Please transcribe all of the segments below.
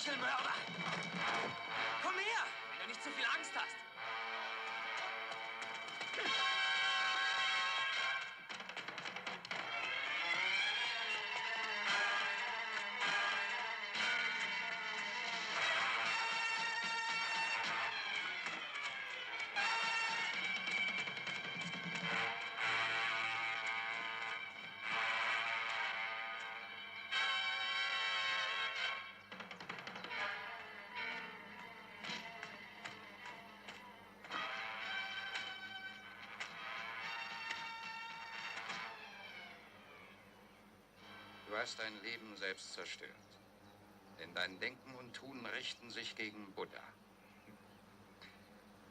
Schnitzelmörder! Komm her, wenn du nicht zu viel Angst hast. Du hast dein Leben selbst zerstört. Denn dein Denken und Tun richten sich gegen Buddha.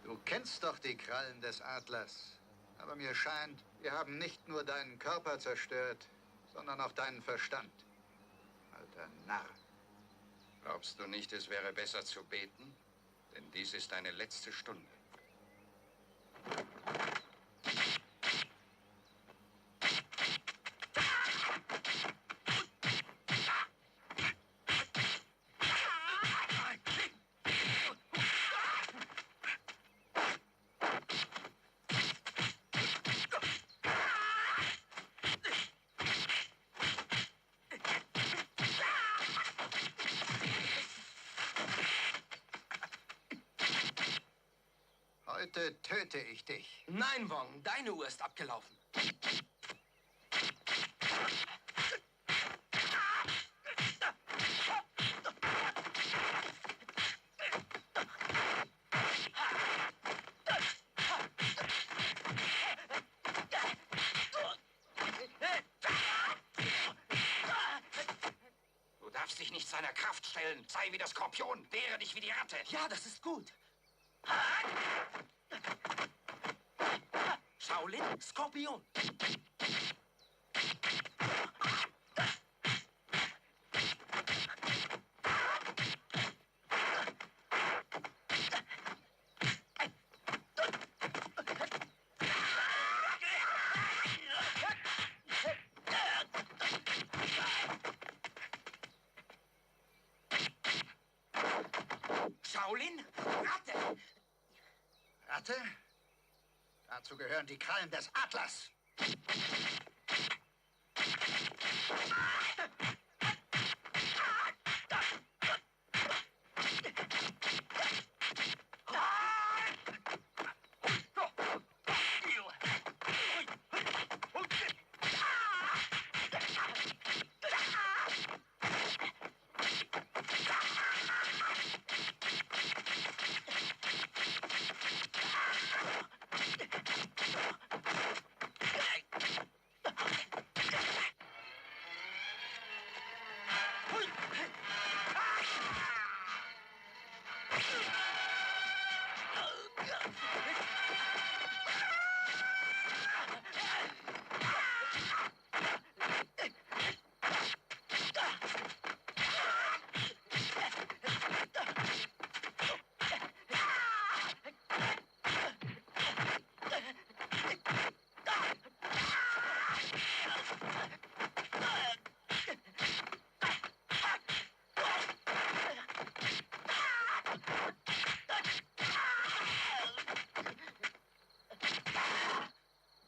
Du kennst doch die Krallen des Adlers. Aber mir scheint, wir haben nicht nur deinen Körper zerstört, sondern auch deinen Verstand. Alter Narr. Glaubst du nicht, es wäre besser zu beten? Denn dies ist deine letzte Stunde. Heute töte ich dich. Nein, Wong, deine Uhr ist abgelaufen. Du darfst dich nicht seiner Kraft stellen. Sei wie der Skorpion. Wehre dich wie die Ratte. Ja, das ist gut. Shaolin, Skorpion. Shaolin, Ratte. Ratte? Dazu gehören die Krallen des Adlers.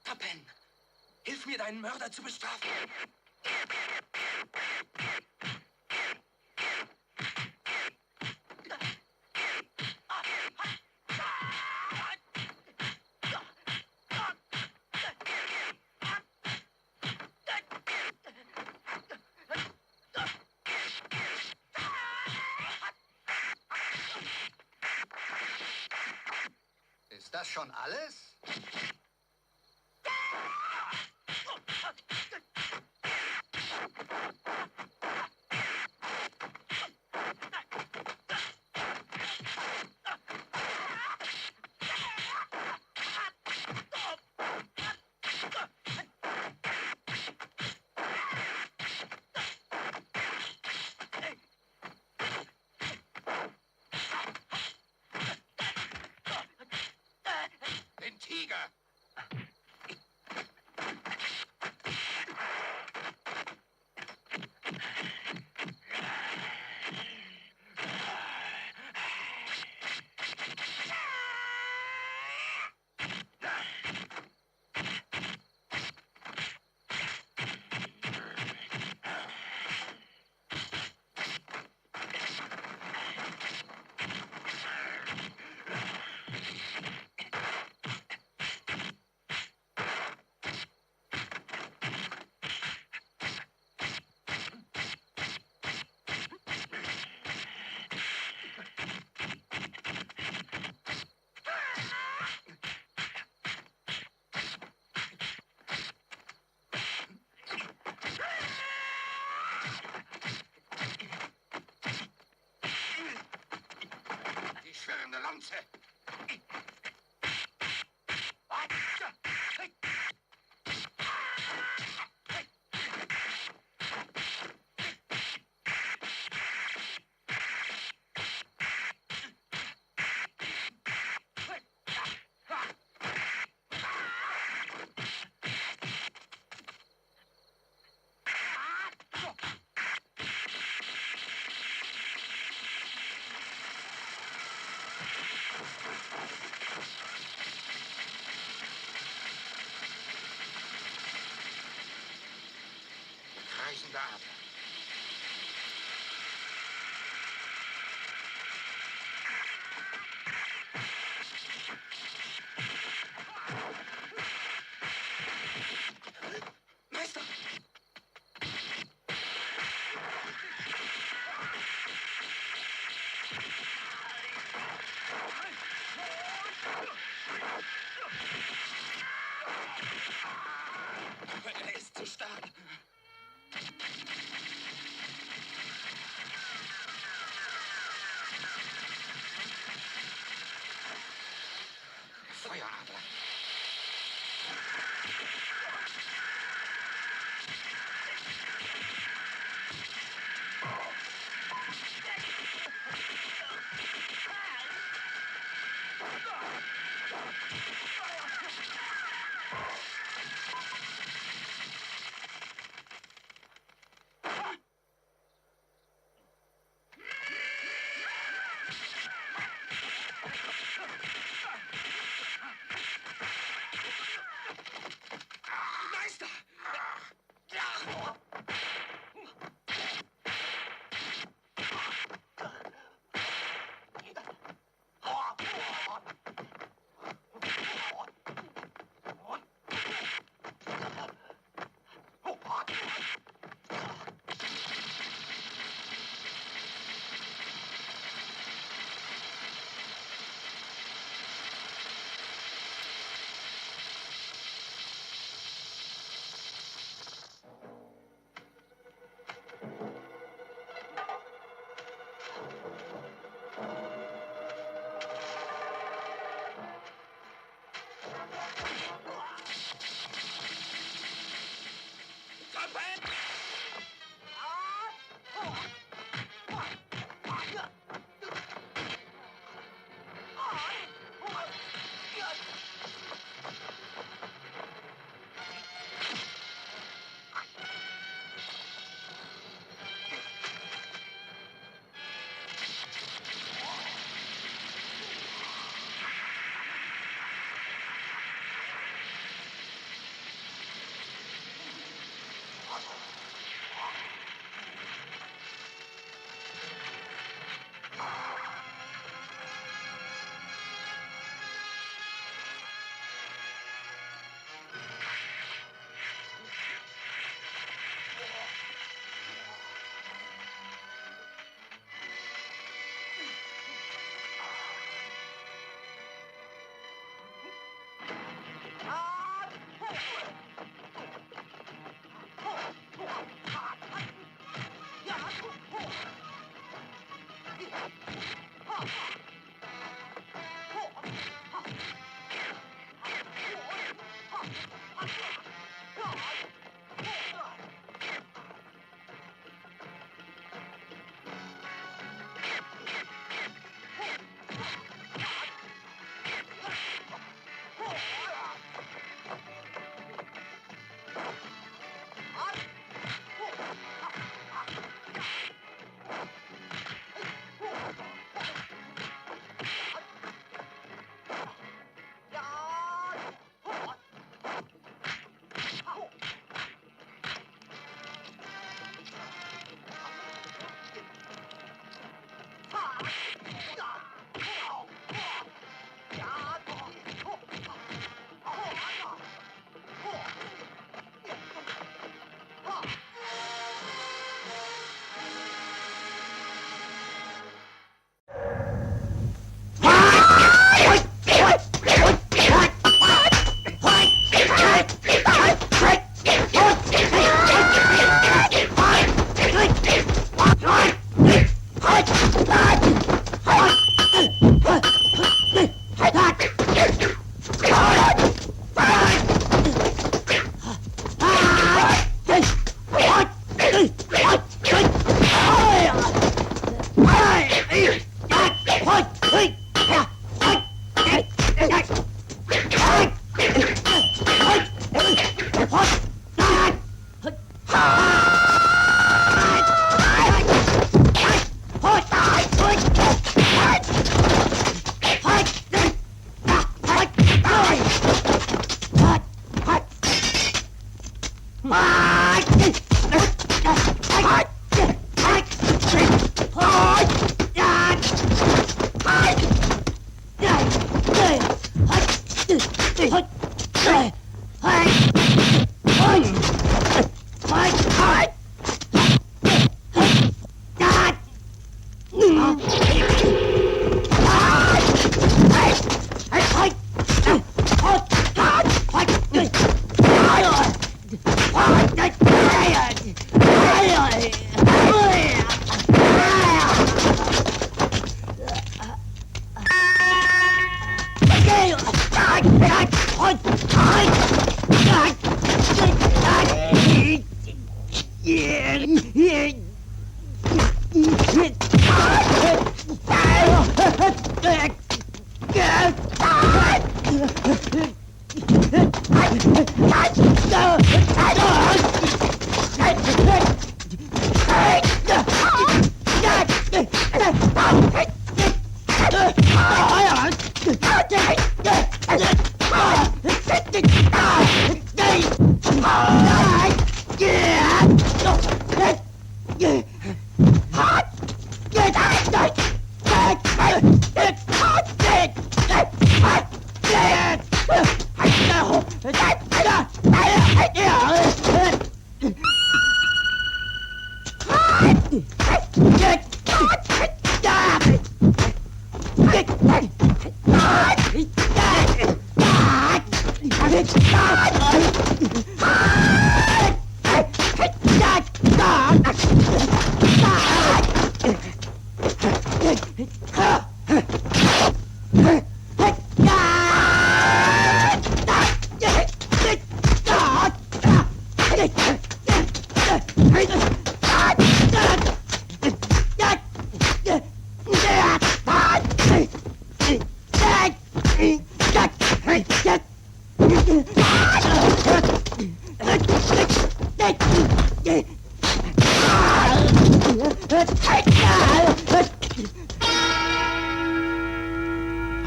Tappen, hilf mir, deinen Mörder zu bestrafen. Ist das schon alles? Den schwirrende Lanze. Kreisender Adler. Meister! Er ist zu stark. Feueradler. Meister!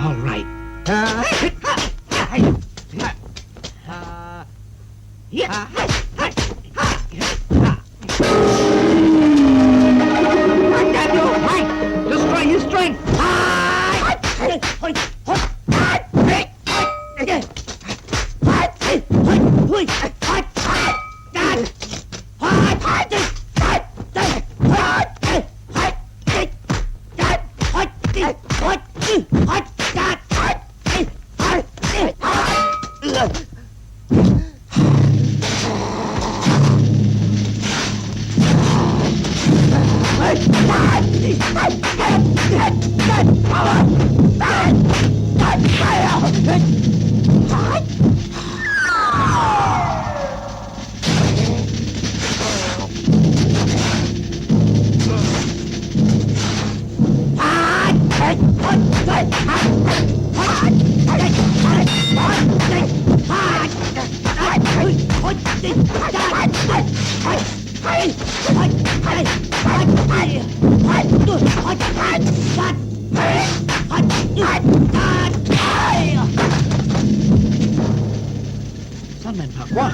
All right. Destroy his strength. Sunman Park, what?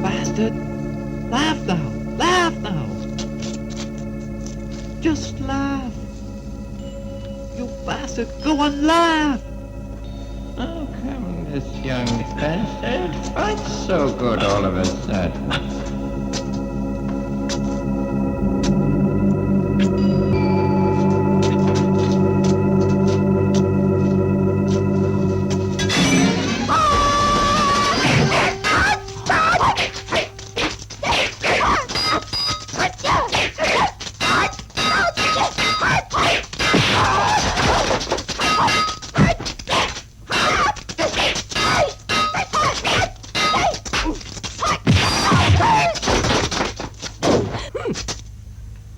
Bastard! Laugh now! Laugh now! Just laugh! You bastard! Go on, laugh! How come this young bastard fights so good all of a sudden?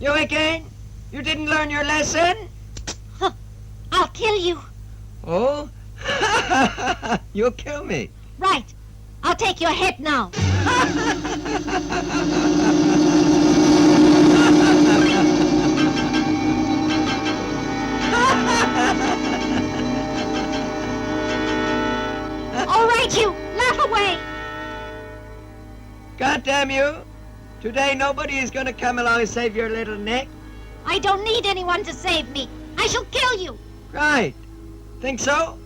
You again? You didn't learn your lesson? I'll kill you. Oh? You'll kill me. Right. I'll take your head now. All right, you. Laugh away. God damn you. Today nobody is going to come along and save your little neck. I don't need anyone to save me. I shall kill you. Right. Think so?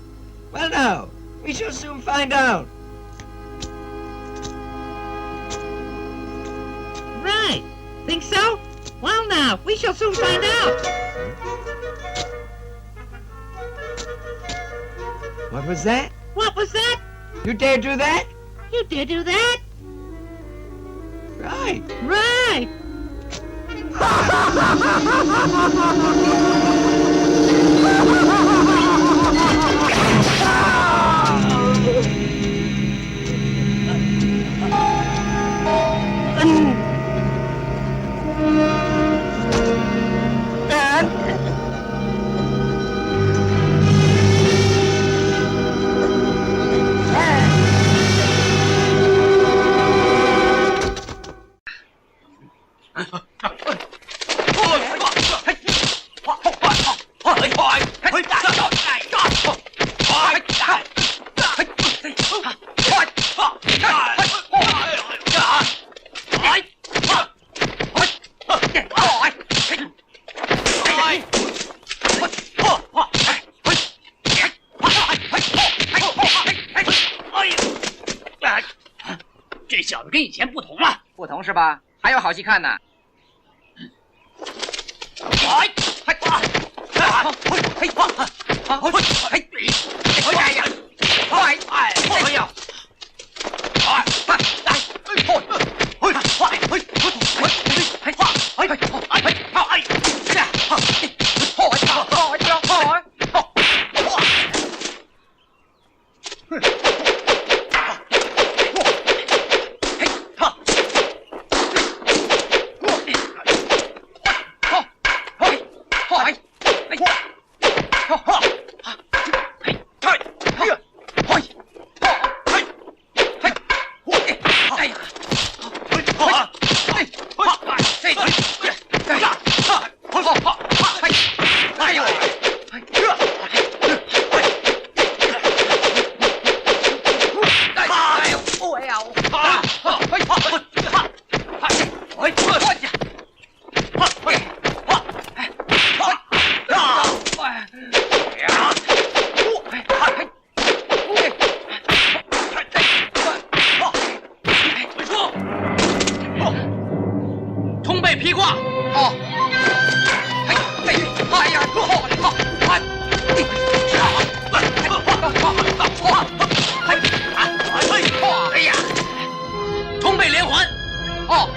Well now, we shall soon find out. Right. Think so? Well now, we shall soon find out. What was that? What was that? You dare do that? You dare do that? Right. Right.这小子跟以前不同了。不同是吧？还有好戏看呢。通背披挂。哦。哎呀！哎呀！通背连环。哦。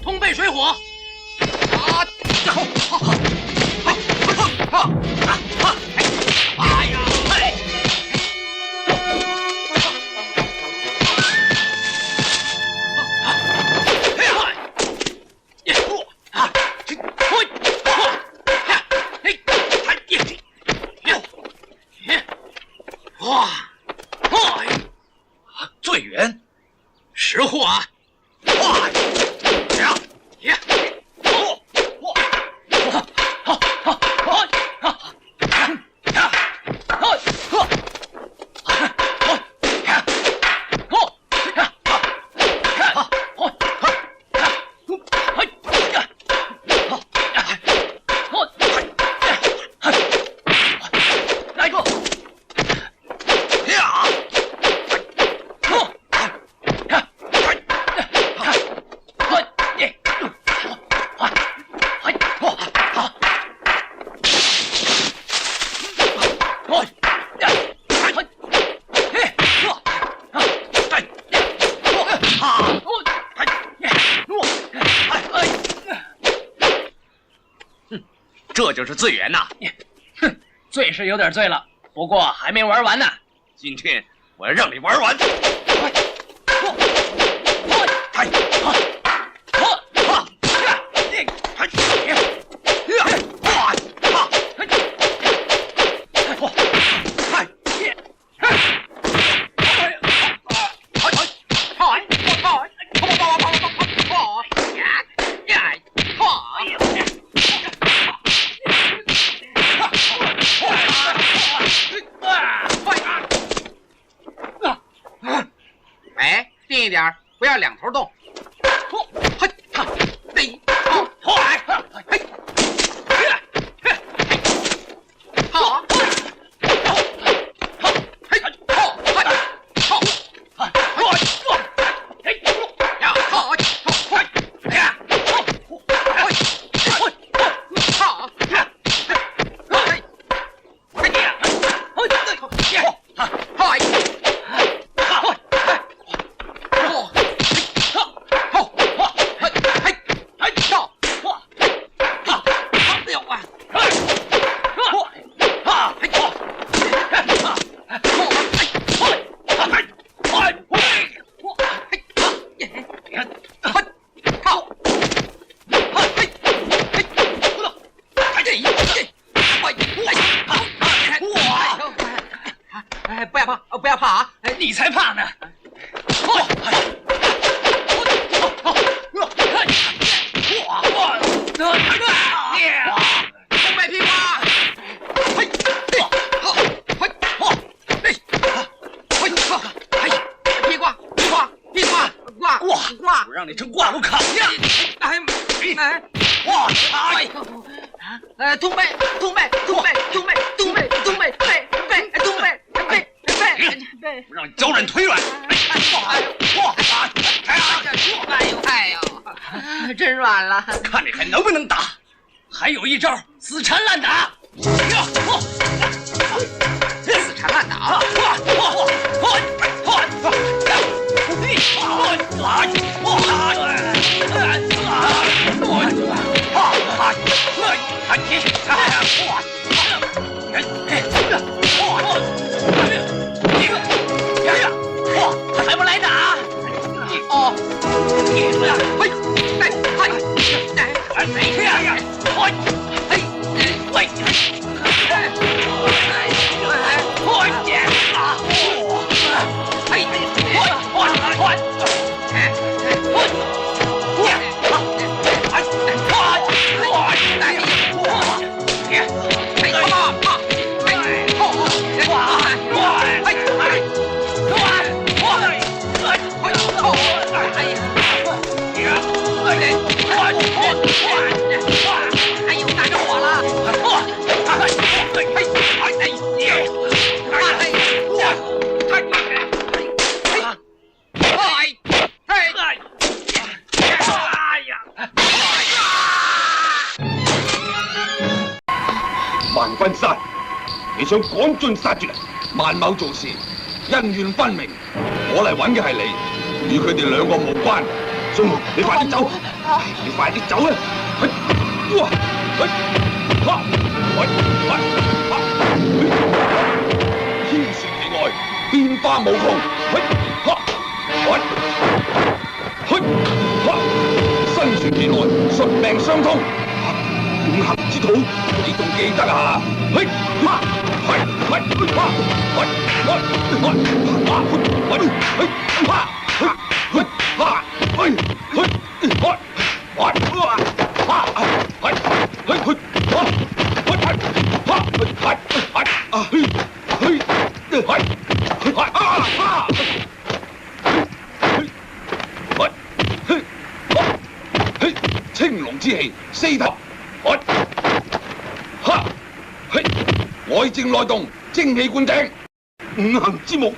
通背水火。哎呀！最远，识货啊！这就是罪源呐！哼，罪是有点罪了，不过还没玩完呢。今天我要让你玩完！哎，近一点，不要两头动。不要怕啊！你才怕呢！东北屁瓜！挂！我让你成挂路卡呀！东北，我让你脚软腿软！哎呦，真软了！看你还能不能打？还有一招，死缠烂打！死缠烂打！还不来打？哦，哎呦，打着火了！萬分山，你想趕盡殺絕？萬某做事恩怨分明，我嚟揾嘅係你，與佢哋兩個無關。信號，你快啲走！你快啲走啊！天時地外，變化無窮。生存以來，術命相通。五行之土，你仲記得啊？青龍之氣，四頭。外正內動，精氣灌頂，五行之木，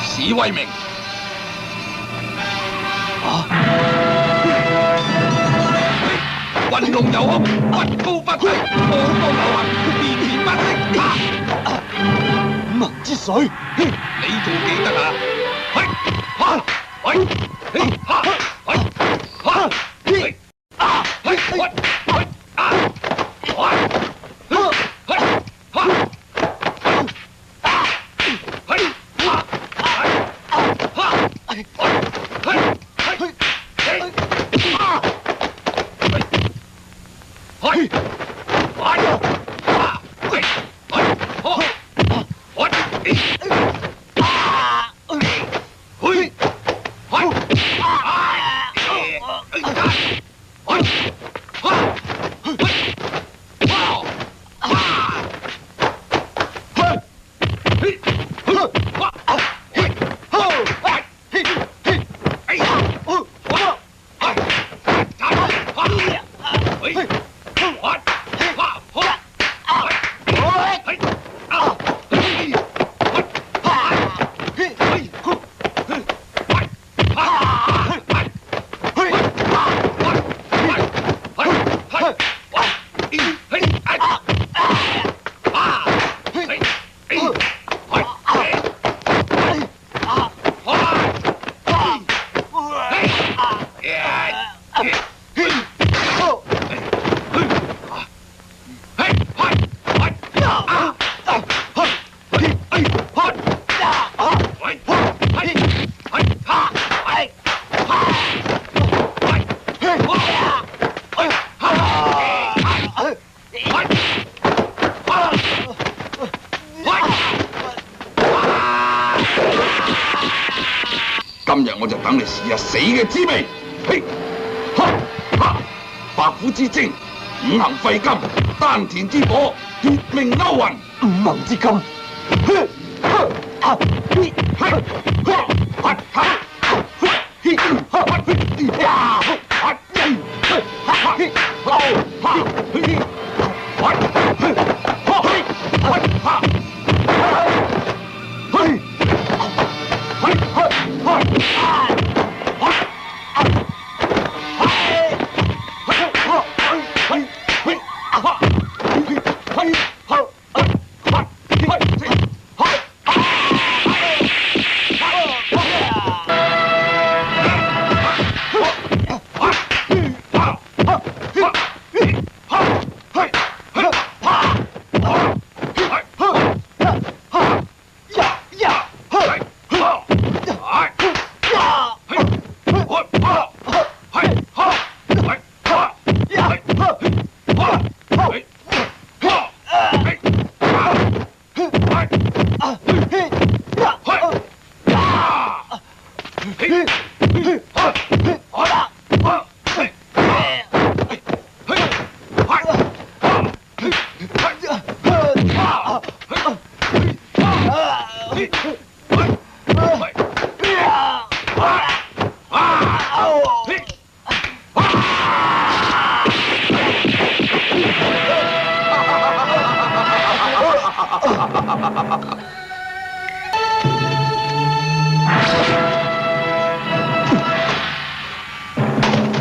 史威明。運用有空，不高不低，步步流行，綿綿不息。五行之水，你仲記得啊？今日我就等你試下死嘅滋味。白虎之精，五行廢金，丹田之火，奪命勾魂，五行之金。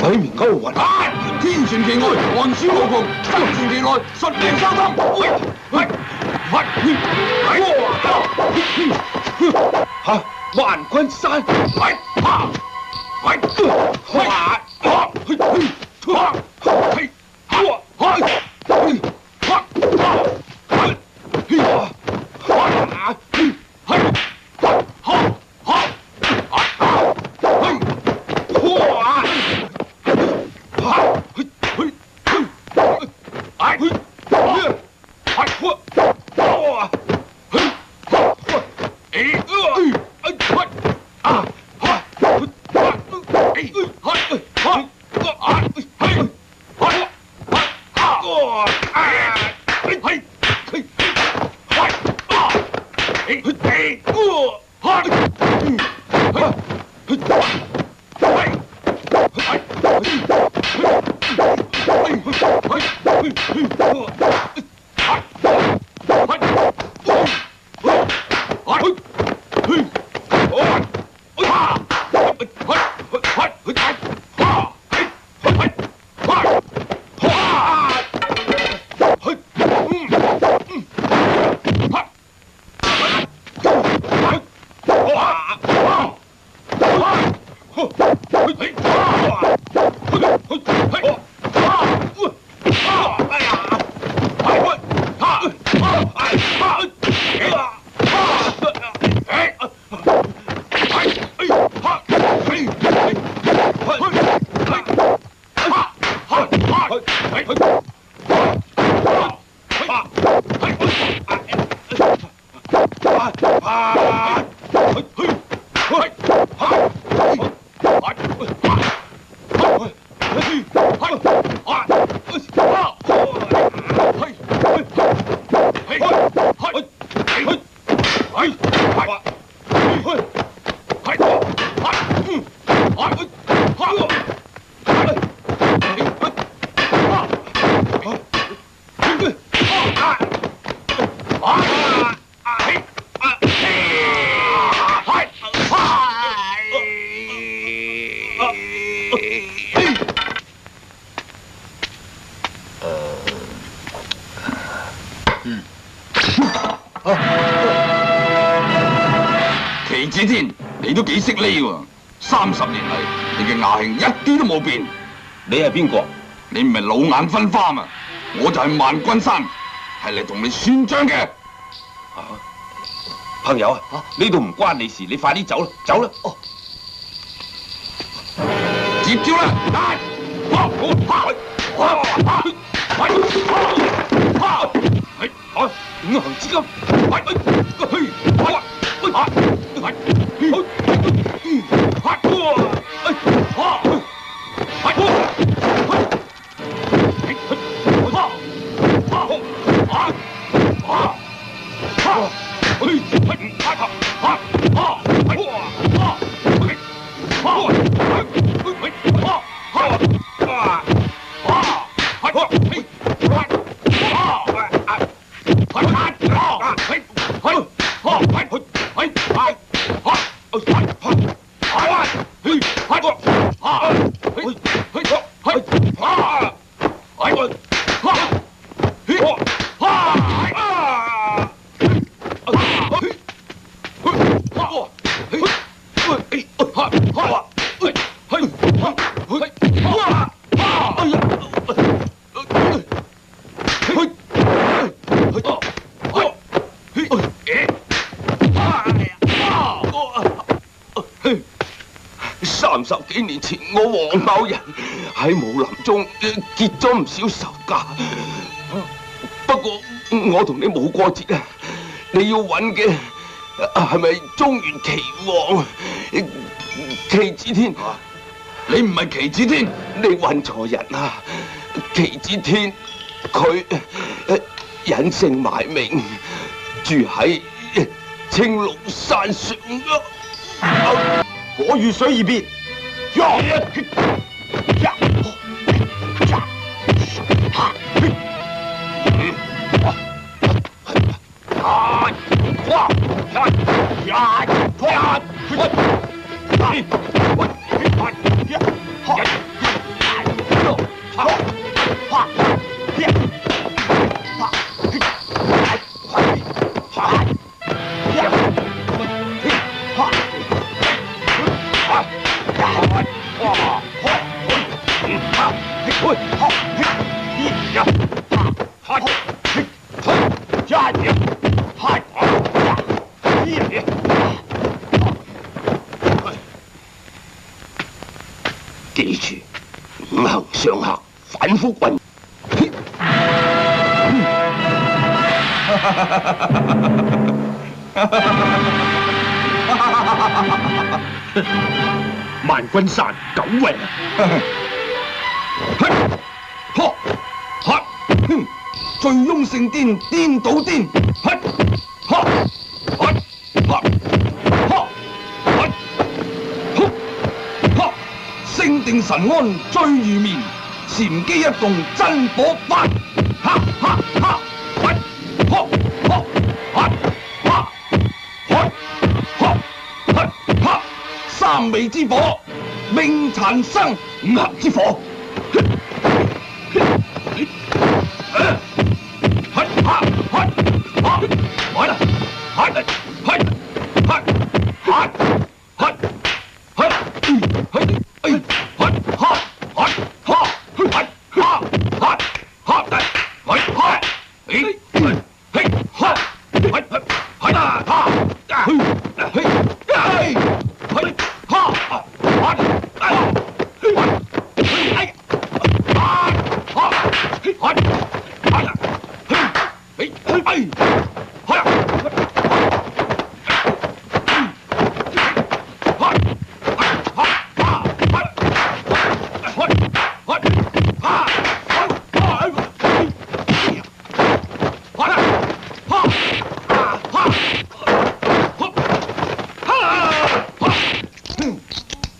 鬼面勾魂，天傳其外，寒暑無窮，生存其內，術命相通。萬軍山，旗子天，你都幾識呢喎！30年嚟，你嘅牙慶一啲都冇變。你係邊個？你唔係老眼昏花嘛？我就係萬君山，係嚟同你算賬嘅。朋友啊，呢度唔關你事，你快啲走啦，走啦！哦，接招啦！五行之金，30幾年前，我黃某人喺武林中結咗唔少仇家。不過我同你冇過節啊！你要揾嘅係咪中原岐王旗子天？你唔係旗子天，你揾錯人啊！旗子天佢隱姓埋名，住喺青龍山上啊！火與水異別。記住，五行上下反覆運。萬君山久違啊！醉翁聖癲顛倒顛，升定神安醉如眠，禪機一動真火發，三味之火命殘生，五行之火。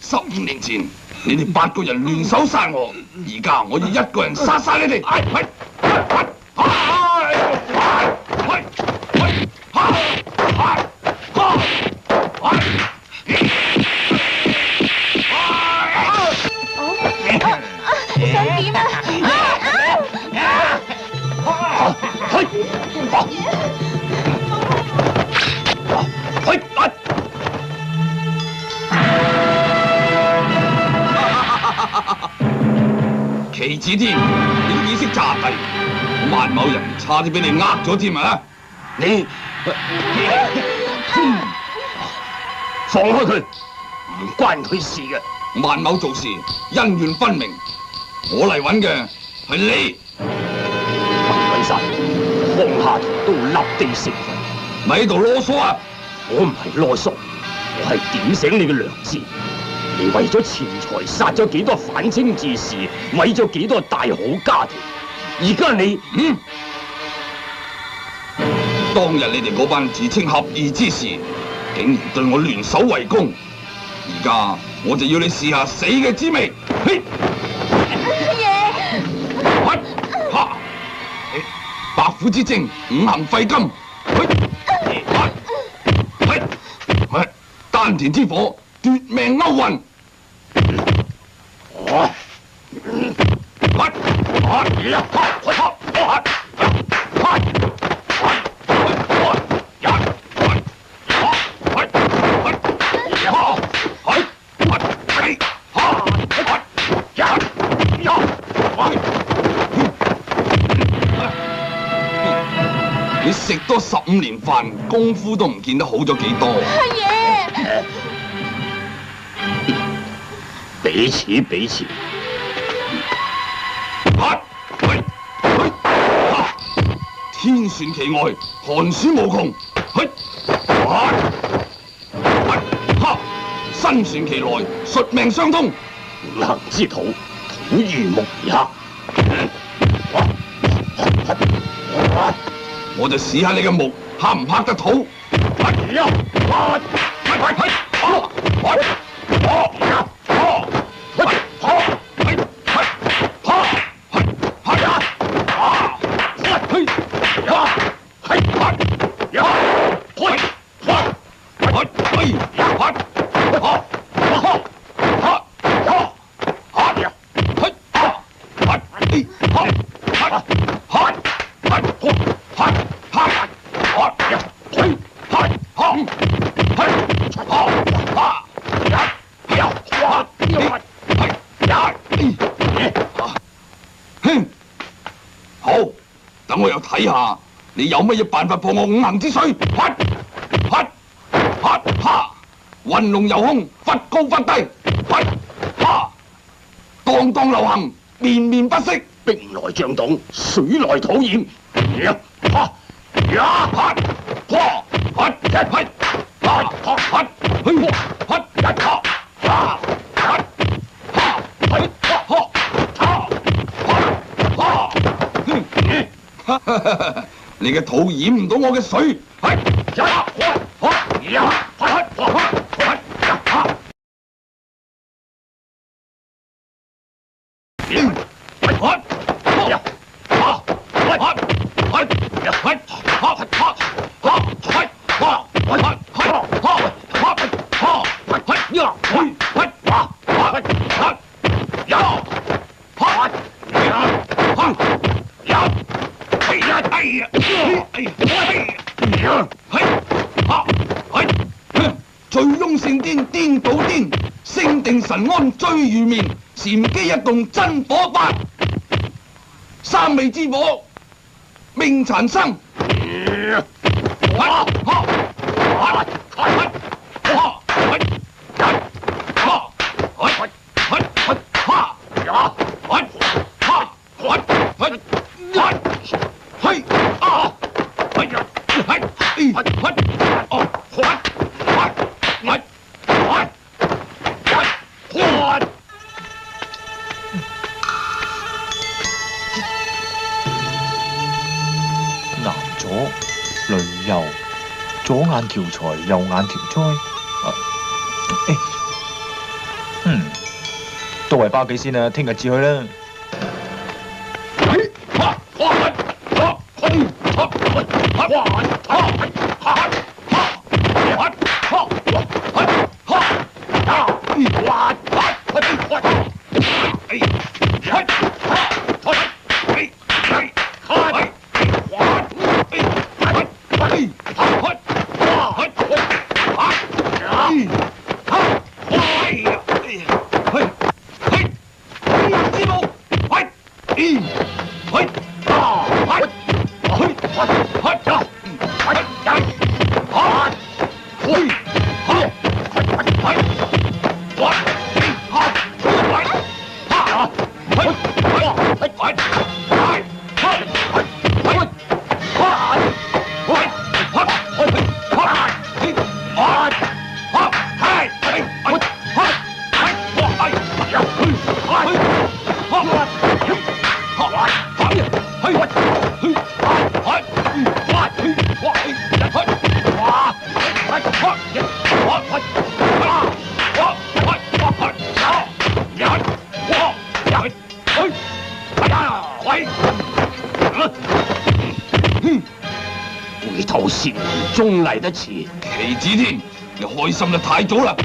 15年前，你哋8個人聯手殺我，而家我要一個人殺晒你哋。想點啊？棋子天，你意識詐諦，萬某人差啲俾你呃咗添啊！你放開佢，唔關佢事嘅。萬某做事恩怨分明，我嚟揾嘅係你。文君山，江夏都立地成佛，咪喺度囉嗦啊！我唔係囉嗦，我係點醒你嘅良知。你為咗錢財殺咗幾多反清志士，毀咗幾多大好家庭，而家你當日你哋嗰班自稱俠義之士，竟然對我聯手圍攻，而家我就要你試下死嘅滋味。白虎之精，五行廢金，丹田之火，奪命勾魂。你食多15年飯，功夫都唔見得好咗幾多。阿爺，彼此彼此。天旋其外，寒暑無窮。身旋其內，術命相通。五行之土，土如木也。我就試下你嘅木克唔克得土。好，等我又睇下你有乜嘢辦法破我五行之水。運龍遊空，忽高忽低，當當流行，面面不息，兵來將擋，水來土掩。你嘅肚染唔到我嘅水。醉翁聖顛顛倒顛，聖定神安追如眠，禪機一動真火發，三味之火命殘生。男左女右，左眼條財，右眼條災。都係包幾先啦，聽日至去啦。回頭是門終嚟得遲，棋子天，你開心得太早啦！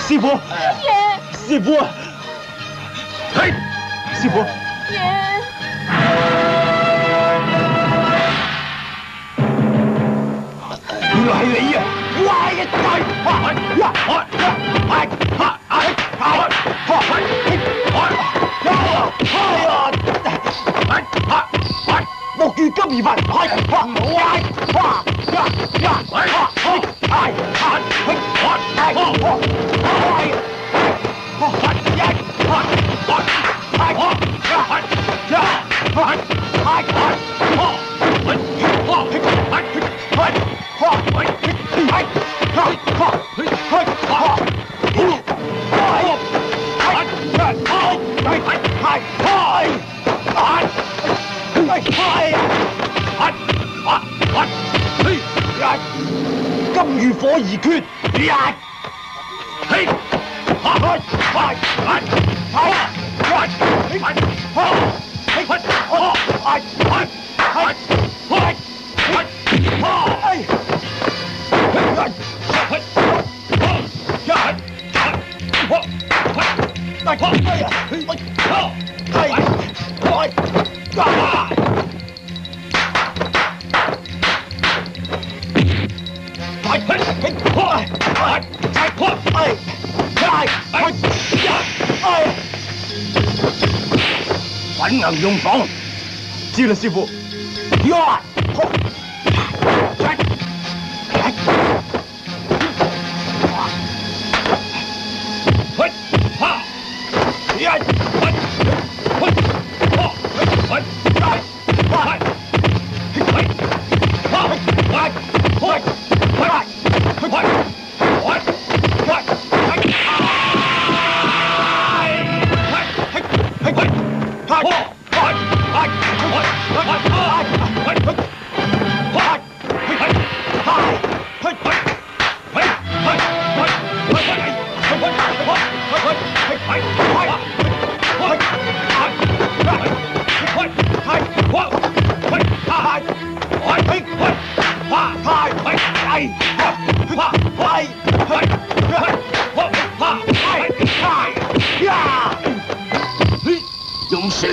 師傅，師傅啊！師傅，原來係你啊！莫遇金而發，金如火而決。粉硬用房，知啦，師傅。用船。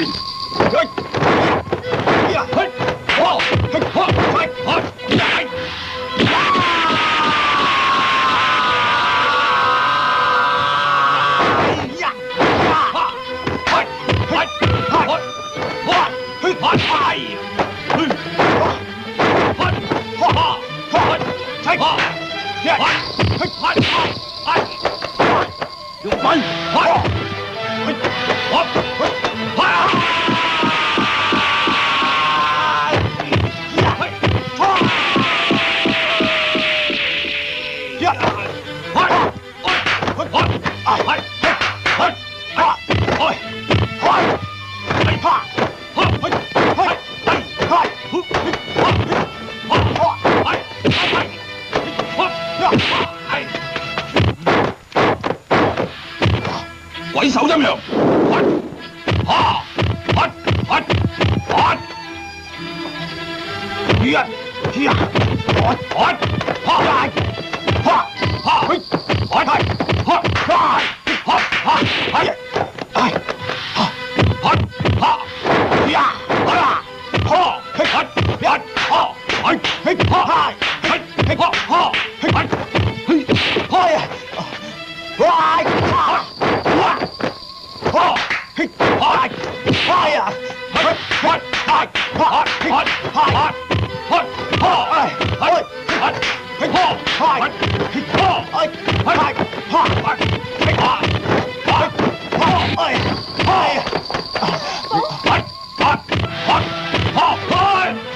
鬼手陰陽，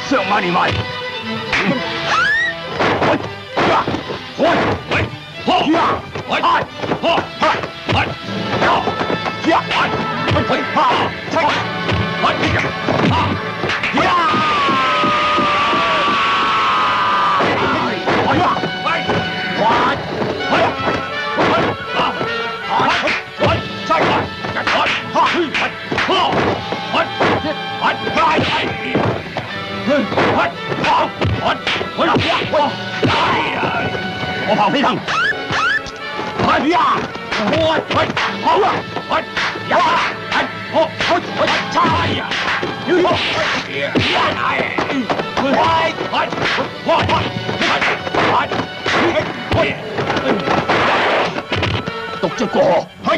上馬連埋。我旁飛騰，獨隻過河，